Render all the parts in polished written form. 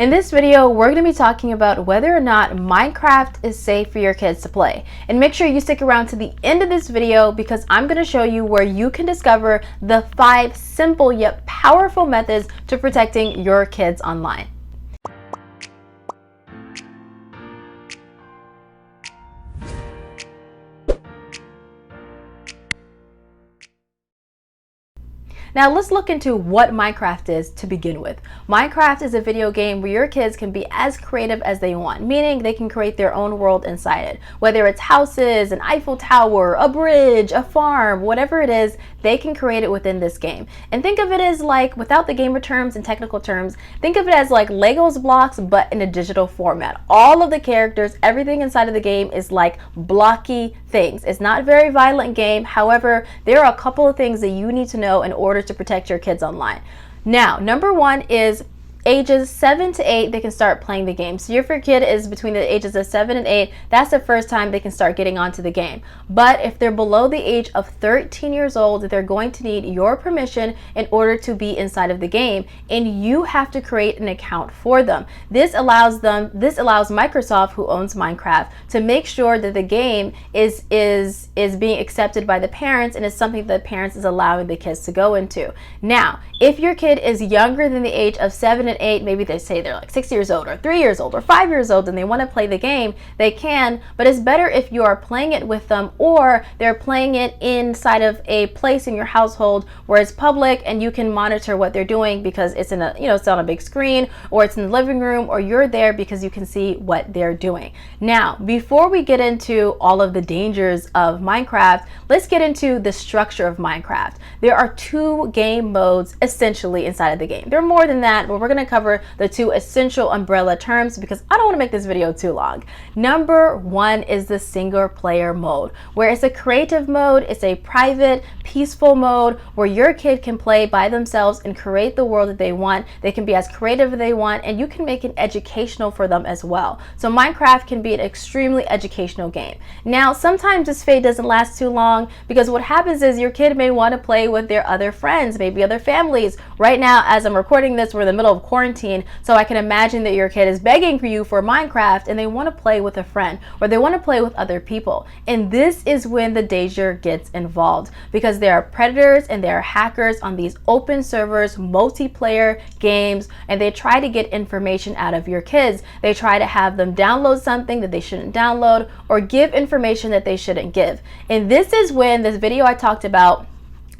In this video, we're going to be talking about whether or not Minecraft is safe for your kids to play. And make sure you stick around to the end of this video because I'm going to show you where you can discover the 5 simple yet powerful methods to protecting your kids online. Now let's look into what Minecraft is to begin with. Minecraft is a video game where your kids can be as creative as they want, meaning they can create their own world inside it. Whether it's houses, an Eiffel Tower, a bridge, a farm, whatever it is, they can create it within this game. And think of it as like, without the gamer terms and technical terms, think of it as like Lego's blocks but in a digital format. All of the characters, everything inside of the game is like blocky things. It's not a very violent game. However, there are a couple of things that you need to know in order to protect your kids online. Now, number 1 is ages 7 to 8, they can start playing the game. So if your kid is between the ages of 7 and 8, that's the first time they can start getting onto the game. But if they're below the age of 13 years old, they're going to need your permission in order to be inside of the game, and you have to create an account for them. This allows Microsoft, who owns Minecraft, to make sure that the game is being accepted by the parents and is something that the parents is allowing the kids to go into. Now, if your kid is younger than the age of 7 and 8, maybe they say they're like 6 years old or 3 years old or 5 years old and they want to play the game, they can, but it's better if you are playing it with them or they're playing it inside of a place in your household where it's public and you can monitor what they're doing because it's in a, it's on a big screen, or it's in the living room, or you're there because you can see what they're doing. Now, before we get into all of the dangers of Minecraft, let's get into the structure of Minecraft. There are 2 game modes essentially inside of the game. There are more than that, but we're going to cover the 2 essential umbrella terms because I don't want to make this video too long. Number 1 is the single player mode, where it's a creative mode. It's a private, peaceful mode where your kid can play by themselves and create the world that they want. They can be as creative as they want, and you can make it educational for them as well. So Minecraft can be an extremely educational game. Now, sometimes this phase doesn't last too long because what happens is your kid may want to play with their other friends, maybe other families. Right now, as I'm recording this, we're in the middle of quarantine, so I can imagine that your kid is begging for you for Minecraft and they want to play with a friend or they want to play with other people. And this is when the danger gets involved because there are predators and there are hackers on these open servers, multiplayer games, and they try to get information out of your kids. They try to have them download something that they shouldn't download or give information that they shouldn't give. And this is when this video I talked about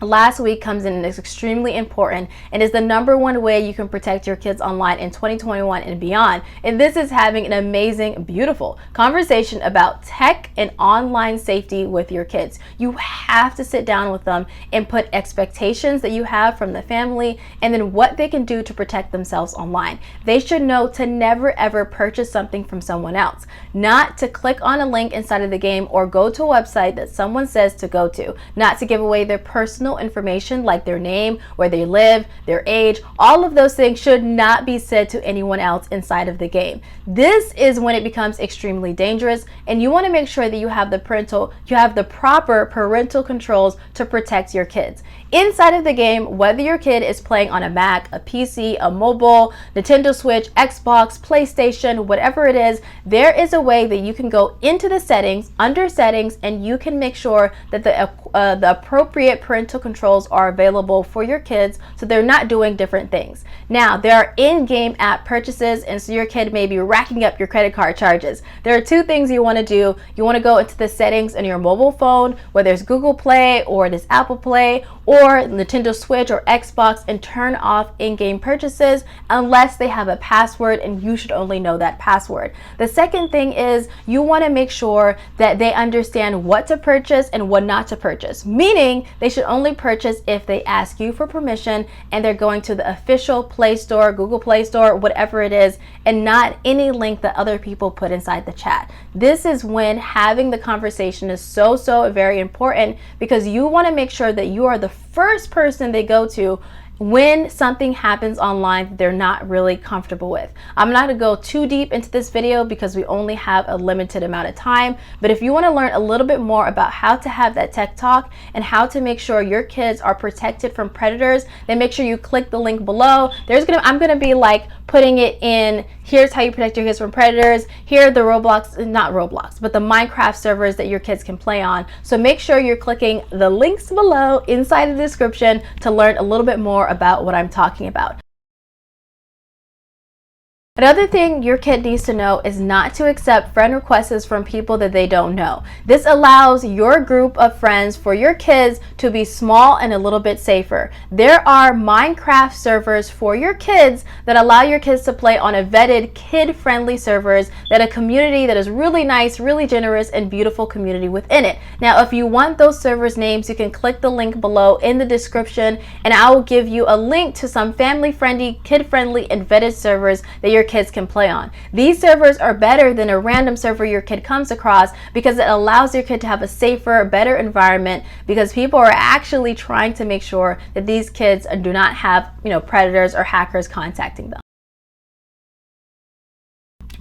last week comes in and is extremely important and is the number 1 way you can protect your kids online in 2021 and beyond. And this is having an amazing, beautiful conversation about tech and online safety with your kids. You have to sit down with them and put expectations that you have from the family and then what they can do to protect themselves online. They should know to never ever purchase something from someone else, not to click on a link inside of the game or go to a website that someone says to go to, not to give away their personal information like their name, where they live, their age. All of those things should not be said to anyone else inside of the game. This is when it becomes extremely dangerous, and you want to make sure that you have the proper parental controls to protect your kids. Inside of the game, whether your kid is playing on a Mac, a PC, a mobile, Nintendo Switch, Xbox, PlayStation, whatever it is, there is a way that you can go into the settings, under settings, and you can make sure that the appropriate parental controls are available for your kids so they're not doing different things. Now, there are in-game app purchases, and so your kid may be racking up your credit card charges. There are 2 things you want to do. You want to go into the settings on your mobile phone, whether it's Google Play or it is Apple Play or Nintendo Switch or Xbox, and turn off in-game purchases unless they have a password, and you should only know that password. The second thing is you want to make sure that they understand what to purchase and what not to purchase, meaning they should only purchase if they ask you for permission and they're going to the official Play Store, Google Play Store, whatever it is, and not any link that other people put inside the chat. This is when having the conversation is so very important because you want to make sure that you are the first person they go to when something happens online that they're not really comfortable with. I'm not going to go too deep into this video because we only have a limited amount of time, but if you want to learn a little bit more about how to have that tech talk and how to make sure your kids are protected from predators, then make sure you click the link below. I'm going to be like putting it in, here's how you protect your kids from predators, here are the but the Minecraft servers that your kids can play on. So make sure you're clicking the links below inside the description to learn a little bit more about what I'm talking about. Another thing your kid needs to know is not to accept friend requests from people that they don't know. This allows your group of friends for your kids to be small and a little bit safer. There are Minecraft servers for your kids that allow your kids to play on a vetted, kid-friendly servers that a community that is really nice, really generous, and beautiful community within it. Now, if you want those servers' names, you can click the link below in the description, and I will give you a link to some family-friendly, kid-friendly, and vetted servers that your kids can play on. These servers are better than a random server your kid comes across because it allows your kid to have a safer, better environment, because people are actually trying to make sure that these kids do not have, predators or hackers contacting them.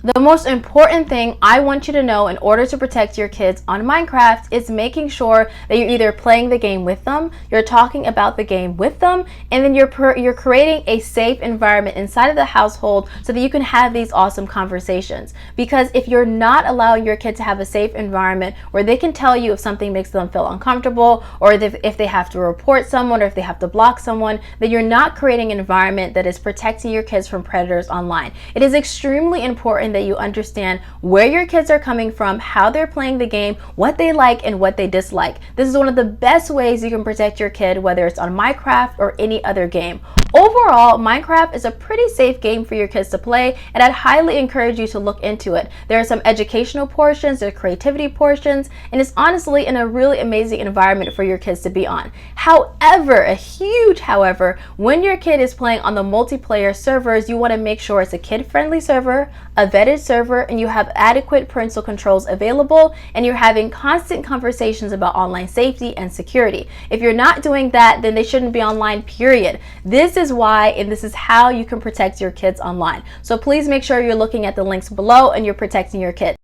The most important thing I want you to know in order to protect your kids on Minecraft is making sure that you're either playing the game with them, you're talking about the game with them, and then you're creating a safe environment inside of the household so that you can have these awesome conversations. Because if you're not allowing your kid to have a safe environment where they can tell you if something makes them feel uncomfortable, or if they have to report someone, or if they have to block someone, then you're not creating an environment that is protecting your kids from predators online. It is extremely important that you understand where your kids are coming from, how they're playing the game, what they like and what they dislike. This is one of the best ways you can protect your kid, whether it's on Minecraft or any other game. Overall, Minecraft is a pretty safe game for your kids to play, and I'd highly encourage you to look into it. There are some educational portions, there are creativity portions, and it's honestly in a really amazing environment for your kids to be on. However, a huge however, when your kid is playing on the multiplayer servers, you want to make sure it's a kid-friendly server, a vetted server, and you have adequate parental controls available, and you're having constant conversations about online safety and security. If you're not doing that, then they shouldn't be online, period. This is why, and this is how you can protect your kids online. So please make sure you're looking at the links below and you're protecting your kids.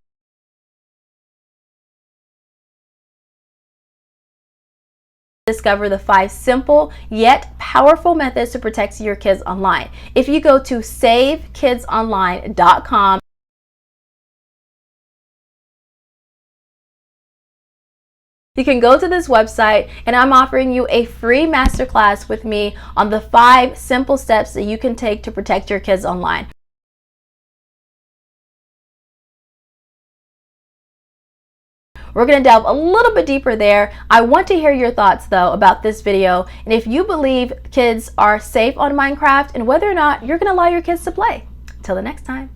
Discover the 5 simple yet powerful methods to protect your kids online. If you go to savekidsonline.com, you can go to this website, and I'm offering you a free masterclass with me on the 5 simple steps that you can take to protect your kids online. We're going to delve a little bit deeper there. I want to hear your thoughts though about this video, and if you believe kids are safe on Minecraft and whether or not you're going to allow your kids to play. Till the next time.